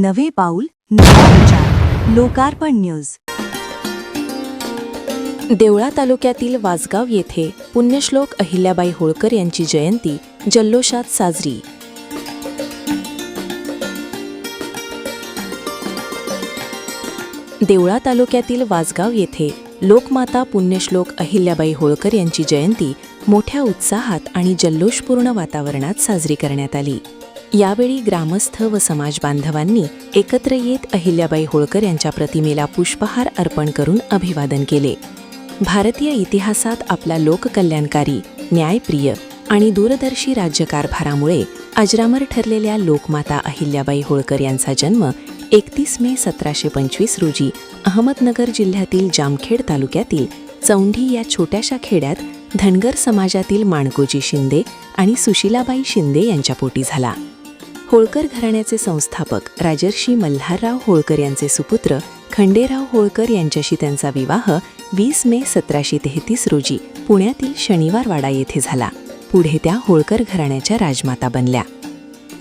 नवे पाऊल नवा विचार. लोकार्पण न्यूज. देवळा तालुक्यातील वासगाव येथे पुण्यश्लोक अहिल्याबाई होळकर यांची जयंती जल्लोषात साजरी. देवळा तालुक्यातील वासगाव येथे लोकमाता पुण्यश्लोक अहिल्याबाई होळकर यांची जयंती मोठ्या उत्साहात आणि जल्लोषपूर्ण वातावरणात साजरी करण्यात आली. यावेळी ग्रामस्थ व समाज बांधवांनी एकत्र येत अहिल्याबाई होळकर यांच्या प्रतिमेला पुष्पहार अर्पण करून अभिवादन केले. भारतीय इतिहासात आपला लोककल्याणकारी, न्यायप्रिय आणि दूरदर्शी राज्यकारभारामुळे अजरामर ठरलेल्या लोकमाता अहिल्याबाई होळकर यांचा जन्म 31 मे 1725 रोजी अहमदनगर जिल्ह्यातील जामखेड तालुक्यातील चौंढी या छोट्याशा खेड्यात धनगर समाजातील माणकोजी शिंदे आणि सुशीलाबाई शिंदे यांच्या पोटी झाला. होळकर घराण्याचे संस्थापक राजर्षी मल्हारराव होळकर यांचे सुपुत्र खंडेराव होळकर यांच्याशी त्यांचा विवाह 20 मे 1733 रोजी पुण्यातील शनिवारवाडा येथे झाला. पुढे त्या होळकर घराण्याच्या राजमाता बनल्या.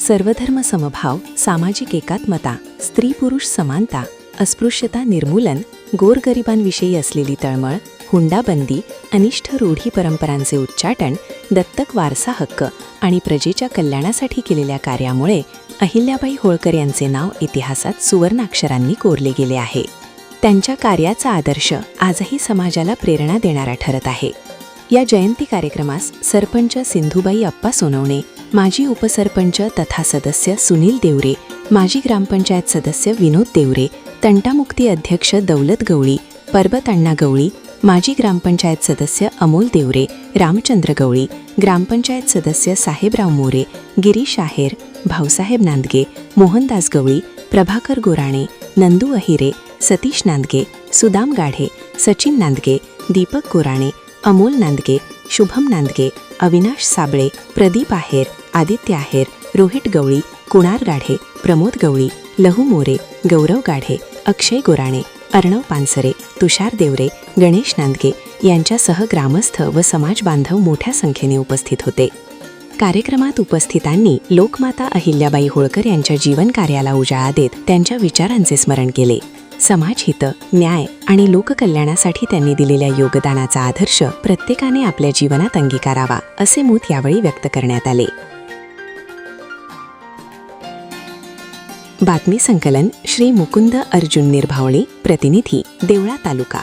सर्वधर्म समभाव, सामाजिक एकात्मता, स्त्री पुरुष समानता, अस्पृश्यता निर्मूलन, गोरगरिबांविषयी असलेली तळमळ, हुंडाबंदी, अनिष्ठ रूढी परंपरांचे उच्चाटन, दत्तक वारसा हक्क आणि प्रजेच्या कल्याणासाठी केलेल्या कार्यामुळे अहिल्याबाई होळकर यांचे नाव इतिहासात सुवर्णाक्षरांनी कोरले गेले आहे. त्यांच्या कार्याचा आदर्श आजही समाजाला प्रेरणा देणारा ठरत आहे. या जयंती कार्यक्रमास सरपंच सिंधुबाई अप्पा सोनवणे, माजी उपसरपंच तथा सदस्य सुनील देवरे, माजी ग्रामपंचायत सदस्य विनोद देवरे, तंटामुक्ती अध्यक्ष दौलत गवळी, परबत अण्णा गवळी, माजी ग्रामपंचायत सदस्य अमोल देवरे, रामचंद्र गवळी, ग्रामपंचायत सदस्य साहेबराव मोरे, गिरीश आहेर, भाऊसाहेब नांदगे, मोहनदास गवळी, प्रभाकर गोराणे, नंदू अहिरे, सतीश नांदगे, सुदाम गाढे, सचिन नांदगे, दीपक गोराणे, अमोल नांदगे, शुभम नांदगे, अविनाश साबळे, प्रदीप आहेर, आदित्य आहेर, रोहित गवळी, कुणाल गाढे, प्रमोद गवळी, लहू मोरे, गौरव गाढे, अक्षय गोराणे, अर्णव पानसरे, तुषार देवरे, गणेश नांदगे यांच्यासह ग्रामस्थ व समाज बांधव मोठ्या संख्येने उपस्थित होते. कार्यक्रमात उपस्थितांनी लोकमाता अहिल्याबाई होळकर यांच्या जीवन कार्याला उजाळा देत त्यांच्या विचारांचे स्मरण केले. समाजहित, न्याय आणि लोककल्याणासाठी त्यांनी दिलेल्या योगदानाचा आदर्श प्रत्येकाने आपल्या जीवनात अंगीकारावा, असे मत यावेळी व्यक्त करण्यात आले. बातमी संकलन श्री मुकुंद अर्जुन निर्भावळे, प्रतिनिधी देवळा तालुका.